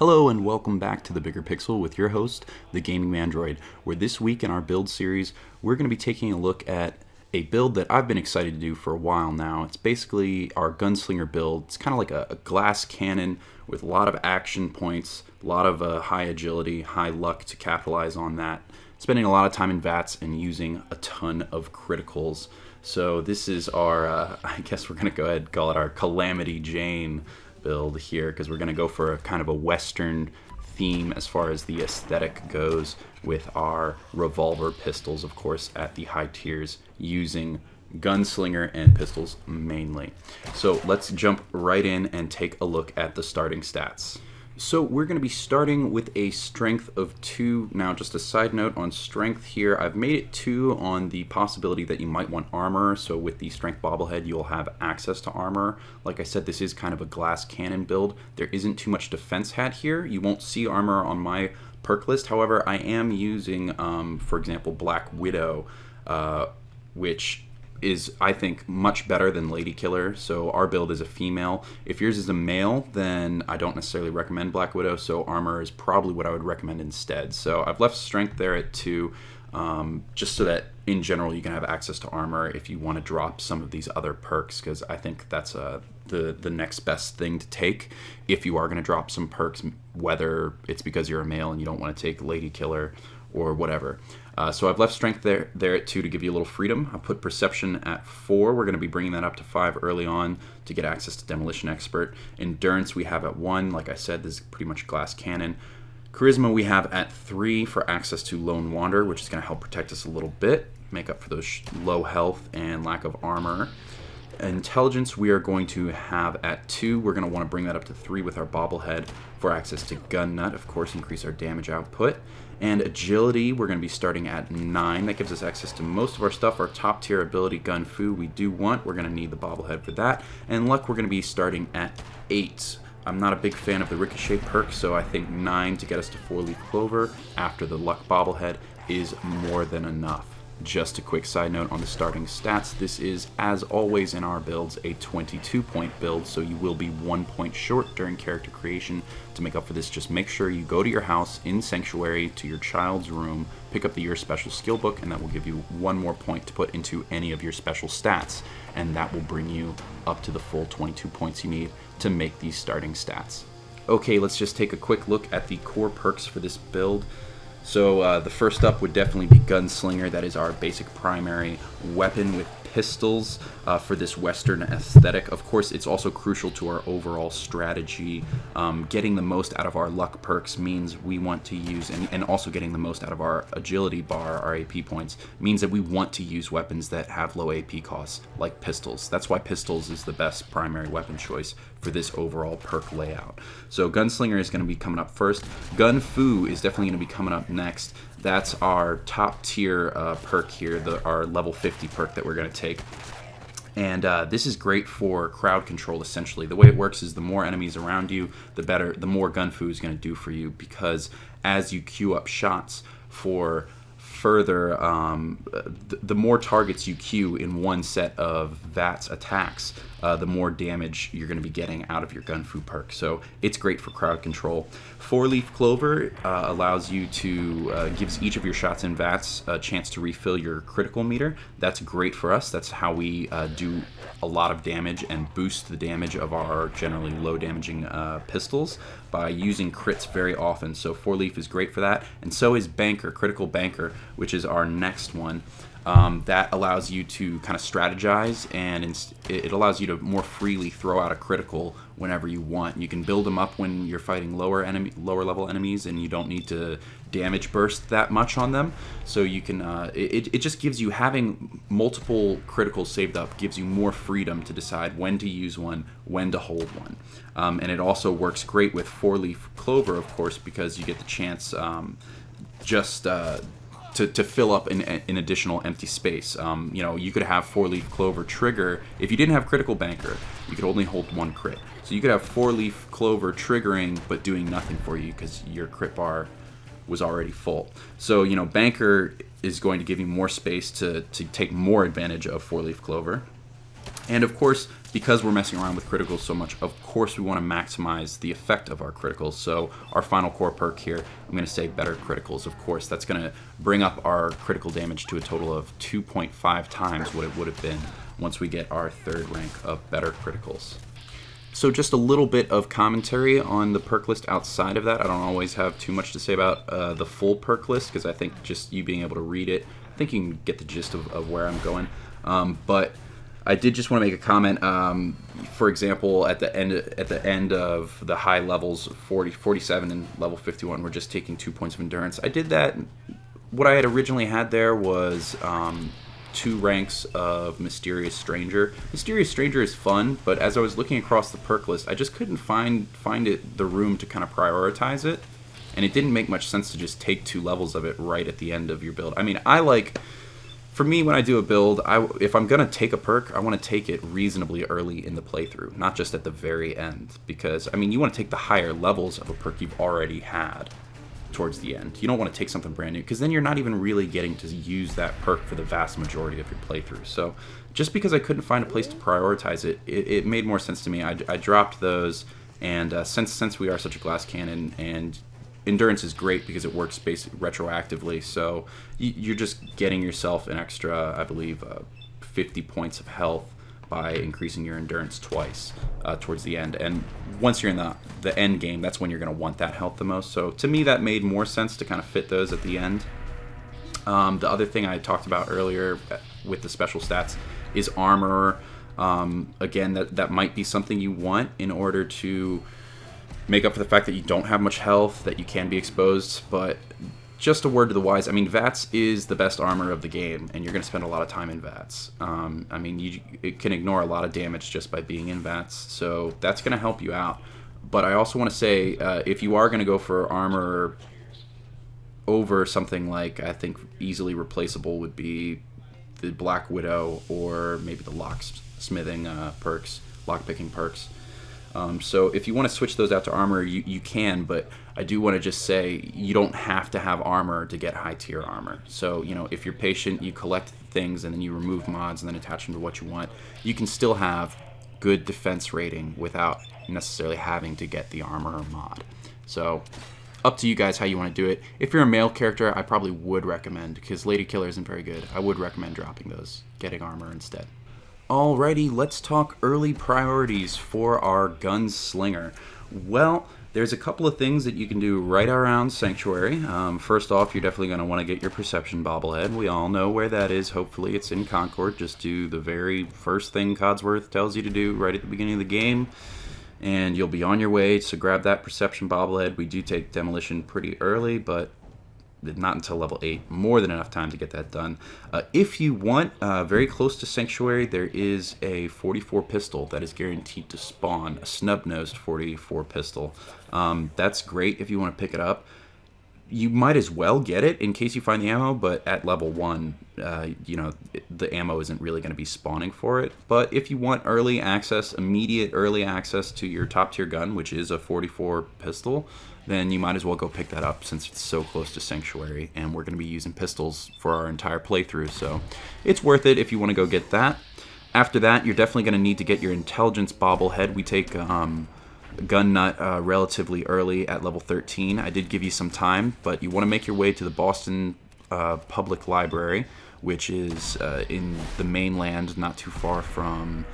Hello and welcome back to The Bigger Pixel with your host, the Gaming Mandroid, where this week in our build series, we're going to be taking a look at a build that I've been excited to do for a while now. It's basically our Gunslinger build. It's kind of like a glass cannon with a lot of action points, a lot of high agility, high luck to capitalize on that. Spending a lot of time in VATS and using a ton of criticals. So this is our, I guess we're going to go ahead and call it our Calamity Jane build here, because we're going to go for a kind of a Western theme as far as the aesthetic goes, with our revolver pistols, of course, at the high tiers, using Gunslinger and pistols mainly. So let's jump right in and take a look at the starting stats. So we're going to be starting with a strength of 2. Now, just a side note on strength here, I've made it 2 on the possibility that you might want armor. So with the strength bobblehead, you'll have access to armor. Like I said, this is kind of a glass cannon build. There isn't too much defense hat here. You won't see armor on my perk list. However, I am using, for example, Black Widow, which is, I think, much better than Lady Killer. So our build is a female. If yours is a male, then I don't necessarily recommend Black Widow, so armor is probably what I would recommend instead. So I've left strength there at 2, just so that in general you can have access to armor if you want to drop some of these other perks, because I think that's the next best thing to take if you are going to drop some perks, whether it's because you're a male and you don't want to take Lady Killer or whatever. So I've left strength there at 2 to give you a little freedom. I put perception at 4. We're going to be bringing that up to 5 early on to get access to Demolition Expert. Endurance we have at 1. Like I said, this is pretty much glass cannon. Charisma we have at 3 for access to Lone Wanderer, which is going to help protect us a little bit, make up for those low health and lack of armor. Intelligence we are going to have at 2. We're going to want to bring that up to 3 with our Bobblehead for access to Gun Nut, of course, increase our damage output. And agility, we're going to be starting at 9. That gives us access to most of our stuff. Our top tier ability, Gun Fu, we do want. We're going to need the Bobblehead for that. And luck, we're going to be starting at 8. I'm not a big fan of the Ricochet perk, so I think 9 to get us to 4-leaf Clover after the luck Bobblehead is more than enough. Just a quick side note on the starting stats, this is, as always in our builds, a 22-point build, so you will be 1 point short during character creation. To make up for this, just make sure you go to your house in Sanctuary to your child's room, pick up the Your Special Skill book, and that will give you 1 more point to put into any of your special stats, and that will bring you up to the full 22 points you need to make these starting stats. Okay, let's just take a quick look at the core perks for this build. So the first up would definitely be Gunslinger. That is our basic primary weapon with pistols for this Western aesthetic. Of course, it's also crucial to our overall strategy. Getting the most out of our luck perks means we want to use, and also getting the most out of our agility bar, our AP points, means that we want to use weapons that have low AP costs, like pistols. That's why pistols is the best primary weapon choice for this overall perk layout. So Gunslinger is going to be coming up first. Gun Fu is definitely going to be coming up next. That's our top tier perk here, our level 50 perk that we're going to take. And this is great for crowd control, essentially. The way it works is the more enemies around you, the more Gun Fu is going to do for you, because as you queue up shots for further, the more targets you queue in one set of VATS attacks, the more damage you're going to be getting out of your Gun Fu perk. So it's great for crowd control. 4-leaf Clover allows you to, gives each of your shots in VATS a chance to refill your critical meter. That's great for us. That's how we do a lot of damage and boost the damage of our generally low damaging pistols by using crits very often. So 4-leaf is great for that, and so is Banker, Critical Banker, which is our next one. That allows you to kind of strategize, and it allows you to more freely throw out a critical whenever you want. You can build them up when you're fighting lower level enemies, and you don't need to damage burst that much on them. So you can it just gives you, having multiple criticals saved up gives you more freedom to decide when to use one, when to hold one. And it also works great with 4-leaf Clover, of course, because you get the chance to fill up an additional empty space. You could have 4-leaf Clover trigger. If you didn't have Critical Banker, you could only hold 1 crit. So you could have 4-leaf Clover triggering but doing nothing for you because your crit bar was already full. So Banker is going to give you more space to take more advantage of 4-leaf Clover. And of course, because we're messing around with criticals so much, of course we want to maximize the effect of our criticals. So our final core perk here, I'm going to say better criticals. Of course, that's going to bring up our critical damage to a total of 2.5 times what it would have been once we get our third rank of better criticals. So just a little bit of commentary on the perk list outside of that. I don't always have too much to say about the full perk list, because I think just you being able to read it, I think you can get the gist of where I'm going. But I did just want to make a comment. For example, at the end of the high levels, 47 and level 51, we're just taking 2 points of endurance. I did that. What I had originally had there was 2 ranks of Mysterious Stranger. Mysterious Stranger is fun, but as I was looking across the perk list, I just couldn't find the room to kind of prioritize it, and it didn't make much sense to just take 2 levels of it right at the end of your build. I mean, for me, when I do a build, if I'm going to take a perk, I want to take it reasonably early in the playthrough, not just at the very end, because, I mean, you want to take the higher levels of a perk you've already had towards the end. You don't want to take something brand new, because then you're not even really getting to use that perk for the vast majority of your playthrough. So just because I couldn't find a place to prioritize it, it made more sense to me. I dropped those, and since we are such a glass cannon, and endurance is great because it works basically retroactively, so you're just getting yourself an extra, I believe, 50 points of health by increasing your endurance twice towards the end. And once you're in the end game, that's when you're going to want that health the most. So to me, that made more sense to kind of fit those at the end. The other thing I talked about earlier with the special stats is armor. Again, that might be something you want in order to make up for the fact that you don't have much health, that you can be exposed. But just a word to the wise, I mean, VATS is the best armor of the game, and you're going to spend a lot of time in VATS. I mean, it can ignore a lot of damage just by being in VATS, so that's going to help you out. But I also want to say, if you are going to go for armor over something like, I think easily replaceable would be the Black Widow, or maybe the locksmithing perks, lockpicking perks. So if you want to switch those out to armor, you can, but I do want to just say you don't have to have armor to get high tier armor. So, you know, if you're patient, you collect things and then you remove mods and then attach them to what you want, you can still have good defense rating without necessarily having to get the armor or mod. So up to you guys how you want to do it. If you're a male character, I probably would recommend, because Lady Killer isn't very good, I would recommend dropping those, getting armor instead. Alrighty, let's talk early priorities for our Gunslinger. Well, there's a couple of things that you can do right around Sanctuary. First off, you're definitely going to want to get your Perception Bobblehead. We all know where that is. Hopefully it's in Concord. Just do the very first thing Codsworth tells you to do right at the beginning of the game, and you'll be on your way. So grab that Perception Bobblehead. We do take Demolition pretty early, but not until level 8. More than enough time to get that done. If you want, very close to Sanctuary, there is a 44 pistol that is guaranteed to spawn, a snub-nosed 44 pistol. That's great if you want to pick it up. You might as well get it in case you find the ammo, but at level 1, you know, the ammo isn't really going to be spawning for it. But if you want early access, immediate early access to your top tier gun, which is a 44 pistol, then you might as well go pick that up since it's so close to Sanctuary, and we're going to be using pistols for our entire playthrough, so it's worth it if you want to go get that. After that, you're definitely going to need to get your Intelligence Bobblehead. We take Gun Nut relatively early at level 13. I did give you some time, but you want to make your way to the Boston Public Library, which is in the mainland, not too far from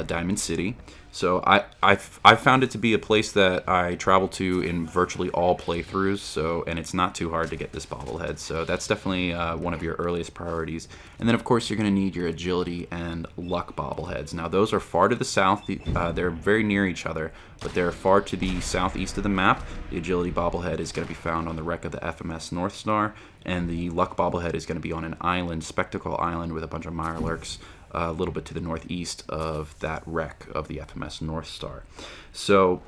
Diamond City. So I found it to be a place that I travel to in virtually all playthroughs, and it's not too hard to get this bobblehead, so that's definitely one of your earliest priorities. And then of course you're going to need your agility and luck bobbleheads. Now those are far to the south, they're very near each other, but they're far to the southeast of the map. The agility bobblehead is going to be found on the wreck of the FMS North Star, and the luck bobblehead is going to be on an island, Spectacle Island, with a bunch of Mirelurks, a little bit to the northeast of that wreck of the FMS North Star. So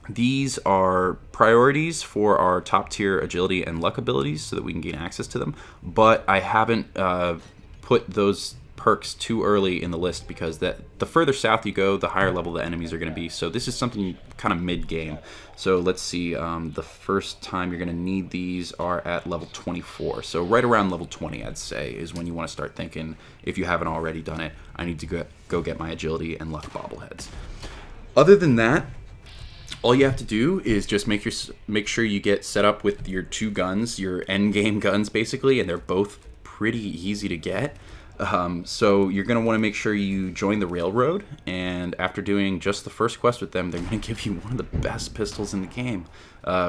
these are priorities for our top tier agility and luck abilities so that we can gain access to them, but I haven't put those perks too early in the list because the further south you go, the higher level the enemies are going to be. So this is something kind of mid-game. So let's see, the first time you're going to need these are at level 24. So right around level 20, I'd say, is when you want to start thinking, if you haven't already done it, I need to go get my agility and luck bobbleheads. Other than that, all you have to do is just make sure you get set up with your 2 guns, your end game guns basically, and they're both pretty easy to get. So you're going to want to make sure you join the railroad, and after doing just the first quest with them, they're going to give you one of the best pistols in the game,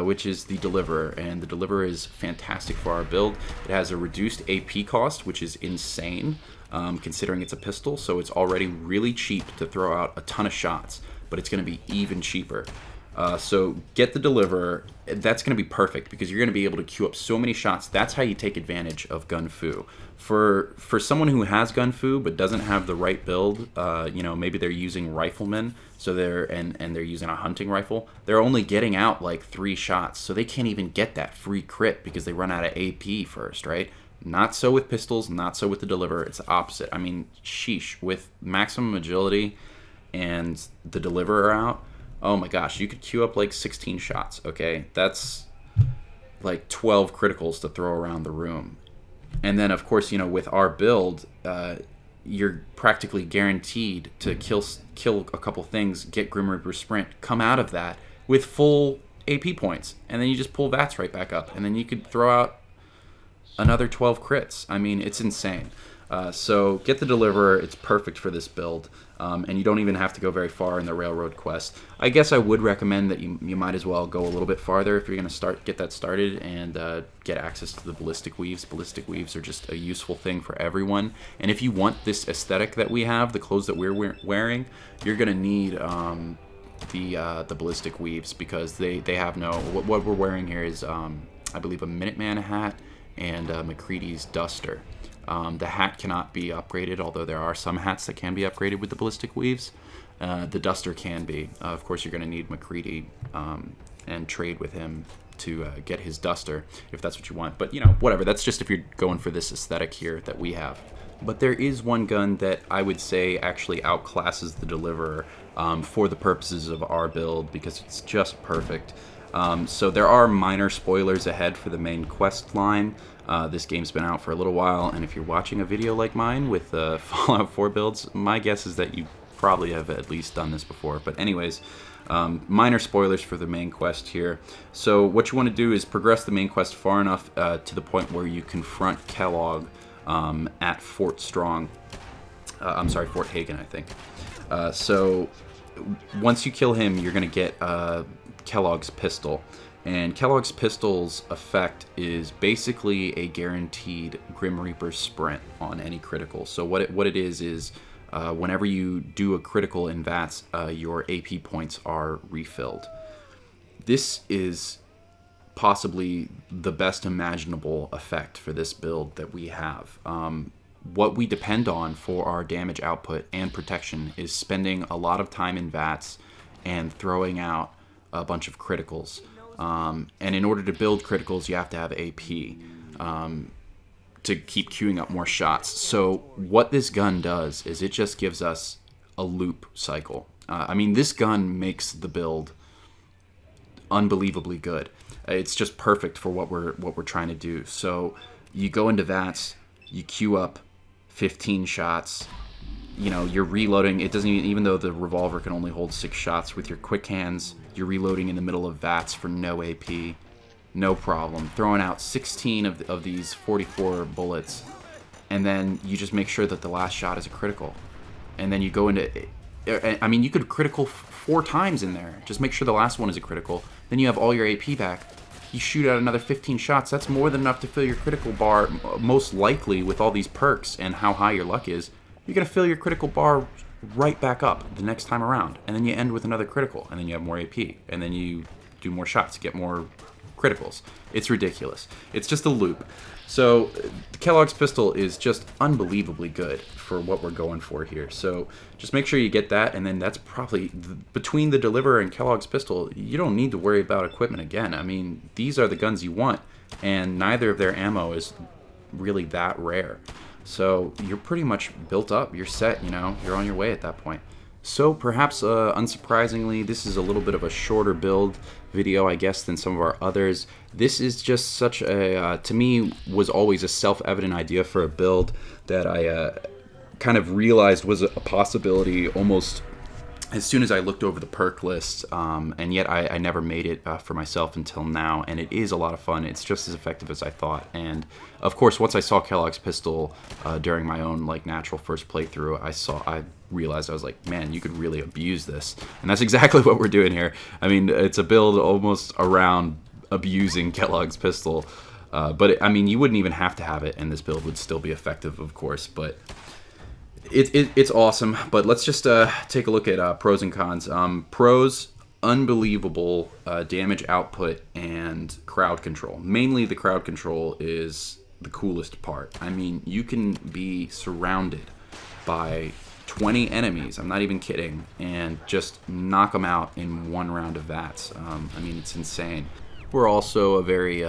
which is the Deliverer. And the Deliverer is fantastic for our build. It has a reduced AP cost, which is insane, considering it's a pistol, so it's already really cheap to throw out a ton of shots, but it's going to be even cheaper. So get the Deliverer. That's going to be perfect because you're going to be able to queue up so many shots. That's how you take advantage of Gun Fu. For someone who has Gun Fu but doesn't have the right build, maybe they're using Rifleman, so they're using a hunting rifle. They're only getting out like 3 shots, so they can't even get that free crit because they run out of AP first, right? Not so with pistols, not so with the Deliverer. It's the opposite. I mean, sheesh, with maximum agility and the Deliverer out, oh my gosh, you could queue up like 16 shots, okay? That's like 12 criticals to throw around the room. And then, of course, with our build, you're practically guaranteed to kill a couple things, get Grim Reaper Sprint, come out of that with full AP points. And then you just pull VATS right back up. And then you could throw out another 12 crits. I mean, it's insane. So get the Deliverer. It's perfect for this build. And you don't even have to go very far in the railroad quest. I guess I would recommend that you might as well go a little bit farther if you're going to get that started and get access to the ballistic weaves. Ballistic weaves are just a useful thing for everyone. And if you want this aesthetic that we have, the clothes that we're wearing, you're going to need the ballistic weaves because they have no... What we're wearing here is, I believe, a Minuteman hat and McCready's duster. The hat cannot be upgraded, although there are some hats that can be upgraded with the ballistic weaves. The duster can be. Of course, you're going to need McCready and trade with him to get his duster, if that's what you want. But, whatever. That's just if you're going for this aesthetic here that we have. But there is one gun that I would say actually outclasses the Deliverer for the purposes of our build because it's just perfect. So there are minor spoilers ahead for the main quest line. This game's been out for a little while, and if you're watching a video like mine with Fallout 4 builds, my guess is that you probably have at least done this before. But anyways, minor spoilers for the main quest here. So what you want to do is progress the main quest far enough to the point where you confront Kellog at Fort Strong. Fort Hagen, I think. So once you kill him, you're going to get Kellogg's pistol. And Kellogg's pistol's effect is basically a guaranteed Grim Reaper sprint on any critical. So what it is whenever you do a critical in VATS, your AP points are refilled. This is possibly the best imaginable effect for this build that we have. What we depend on for our damage output and protection is spending a lot of time in VATS and throwing out a bunch of criticals. And in order to build criticals, you have to have AP to keep queuing up more shots. So what this gun does is it just gives us a loop cycle. This gun makes the build unbelievably good. It's just perfect for what we're trying to do. So you go into VATS, you queue up 15 shots. You're reloading. It doesn't even though the revolver can only hold 6 shots, with your quick hands, you're reloading in the middle of VATS for no AP, no problem. Throwing out 16 of these 44 bullets, and then you just make sure that the last shot is a critical. And then you go into... you could critical 4 times in there. Just make sure the last one is a critical. Then you have all your AP back. You shoot out another 15 shots. That's more than enough to fill your critical bar, most likely with all these perks and how high your luck is. You're going to fill your critical bar right back up the next time around. And then you end with another critical. And then you have more AP. And then you do more shots, get more criticals. It's ridiculous. It's just a loop. So Kellogg's pistol is just unbelievably good for what we're going for here. So just make sure you get that. And then that's probably, between the Deliverer and Kellogg's pistol, you don't need to worry about equipment again. These are the guns you want. And neither of their ammo is really that rare. So you're pretty much built up. You're set, You're on your way at that point. So perhaps unsurprisingly, this is a little bit of a shorter build video, I guess, than some of our others. This is just such a, to me, was always a self-evident idea for a build that I kind of realized was a possibility almost as soon as I looked over the perk list, and yet I never made it for myself until now, and it is a lot of fun. It's just as effective as I thought, and of course, once I saw Kellogg's pistol during my own like natural first playthrough, I realized I was like, man, you could really abuse this, and that's exactly what we're doing here. I mean, it's a build almost around abusing Kellogg's pistol, but I mean, you wouldn't even have to have it, and this build would still be effective, of course, but. It's awesome, but let's just take a look at pros and cons. Pros, unbelievable damage output and crowd control. Mainly the crowd control is the coolest part. I mean, you can be surrounded by 20 enemies, I'm not even kidding, and just knock them out in one round of VATS. I mean, it's insane. We're also a very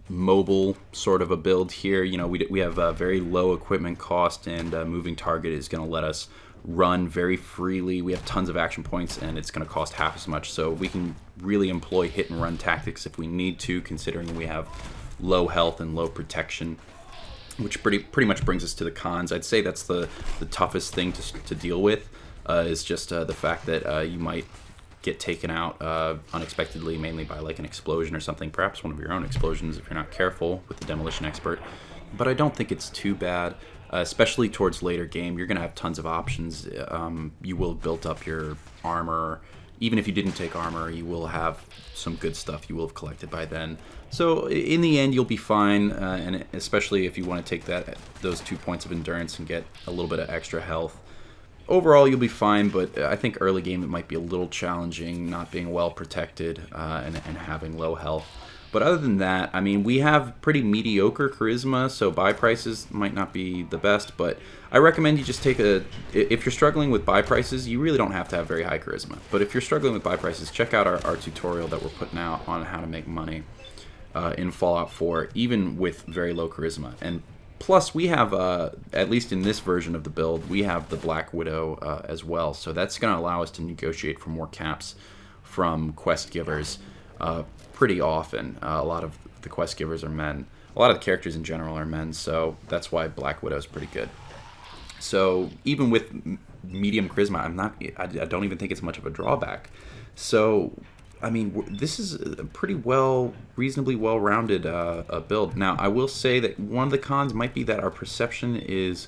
mobile sort of a build here. You know, we have a very low equipment cost, and moving target is going to let us run very freely. We have tons of action points, and it's going to cost half as much. So we can really employ hit and run tactics if we need to, considering we have low health and low protection, which pretty much brings us to the cons. I'd say that's the toughest thing to deal with, is just the fact that you might get taken out unexpectedly, mainly by like an explosion or something, perhaps one of your own explosions if you're not careful with the Demolition expert. But I don't think it's too bad, especially towards later game. You're going to have tons of options. You will have built up your armor. Even if you didn't take armor, you will have some good stuff you will have collected by then. So in the end, you'll be fine, and especially if you want to take those 2 points of endurance and get a little bit of extra health. Overall, you'll be fine, but I think early game it might be a little challenging, not being well protected and having low health. But other than that, I mean, we have pretty mediocre charisma, so buy prices might not be the best, but I recommend you just if you're struggling with buy prices, you really don't have to have very high charisma. But if you're struggling with buy prices, check out our tutorial that we're putting out on how to make money in Fallout 4, even with very low charisma. And plus, we have, at least in this version of the build, we have the Black Widow as well. So that's going to allow us to negotiate for more caps from quest givers pretty often. A lot of the quest givers are men. A lot of the characters in general are men, so that's why Black Widow is pretty good. So even with medium charisma, I don't even think it's much of a drawback. So I mean, this is a pretty reasonably well-rounded build. Now, I will say that one of the cons might be that our perception is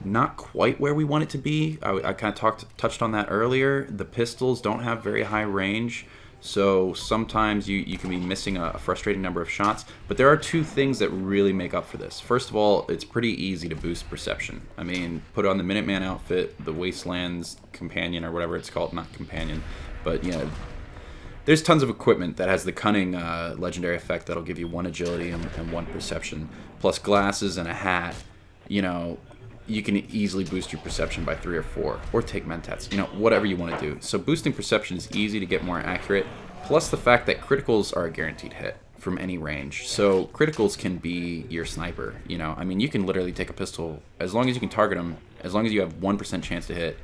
not quite where we want it to be. I kind of touched on that earlier. The pistols don't have very high range, so sometimes you can be missing a frustrating number of shots. But there are two things that really make up for this. First of all, it's pretty easy to boost perception. I mean, put on the Minuteman outfit, the Wastelands Companion, or whatever it's called, not Companion, but, you know, there's tons of equipment that has the Cunning legendary effect that'll give you 1 agility and 1 perception, plus glasses and a hat. You know, you can easily boost your perception by 3 or 4, or take mentats, you know, whatever you want to do. So boosting perception is easy to get more accurate, plus the fact that criticals are a guaranteed hit from any range. So criticals can be your sniper, you know. I mean, you can literally take a pistol, as long as you can target them, as long as you have 1% chance to hit,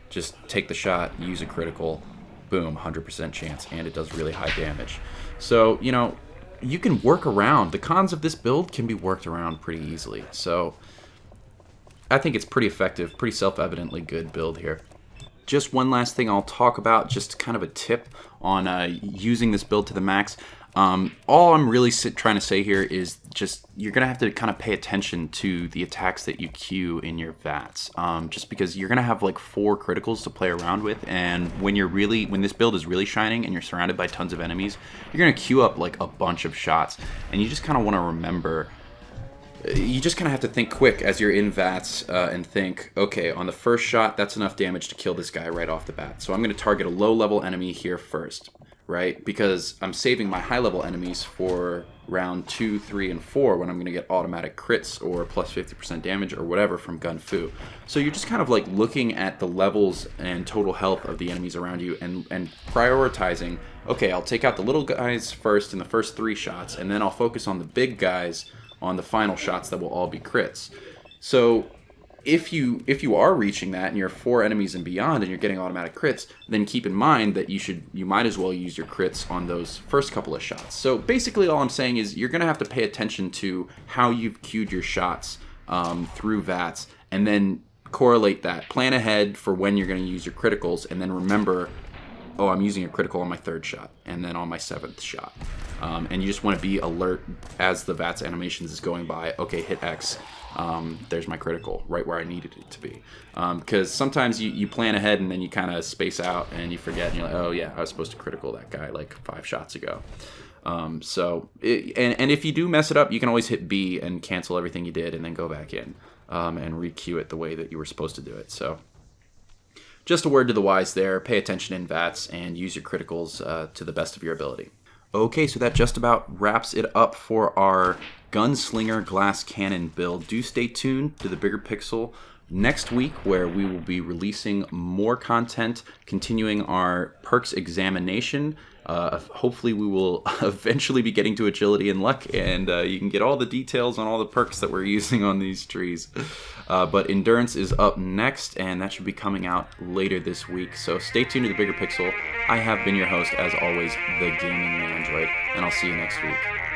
just take the shot, use a critical, boom, 100% chance, and it does really high damage. So, you know, you can work around. The cons of this build can be worked around pretty easily. So I think it's pretty effective, pretty self-evidently good build here. Just one last thing I'll talk about, just kind of a tip on using this build to the max. All I'm really trying to say here is just you're going to have to kind of pay attention to the attacks that you queue in your VATS, just because you're going to have like 4 criticals to play around with, and when this build is really shining and you're surrounded by tons of enemies, you're going to queue up like a bunch of shots, and you just kind of want to remember, you just kind of have to think quick as you're in VATS and think, okay, on the first shot, that's enough damage to kill this guy right off the bat, so I'm going to target a low-level enemy here first. Right? Because I'm saving my high-level enemies for round 2, 3, and 4 when I'm going to get automatic crits or plus 50% damage or whatever from Gun Fu. So you're just kind of like looking at the levels and total health of the enemies around you and prioritizing, okay, I'll take out the little guys first in the first 3 shots, and then I'll focus on the big guys on the final shots that will all be crits. So if you are reaching that and you're 4 enemies and beyond and you're getting automatic crits, then keep in mind that you might as well use your crits on those first couple of shots. So basically all I'm saying is you're going to have to pay attention to how you've queued your shots through VATS, and then correlate that. Plan ahead for when you're going to use your criticals, and then remember, oh, I'm using a critical on my 3rd shot, and then on my 7th shot. And you just want to be alert as the VATS animations is going by. Okay, hit X. There's my critical, right where I needed it to be. Because sometimes you plan ahead and then you kind of space out and you forget, and you're like, oh yeah, I was supposed to critical that guy like 5 shots ago. And if you do mess it up, you can always hit B and cancel everything you did and then go back in and re-queue it the way that you were supposed to do it. So just a word to the wise there. Pay attention in VATS and use your criticals to the best of your ability. Okay, so that just about wraps it up for our Gunslinger Glass Cannon build. Do stay tuned to the Bigger Pixel next week, where we will be releasing more content, continuing our perks examination. Hopefully we will eventually be getting to agility and luck, and you can get all the details on all the perks that we're using on these trees. But endurance is up next, and that should be coming out later this week. So stay tuned to the Bigger Pixel. I have been your host, as always, the Gaming Mandroid, and I'll see you next week.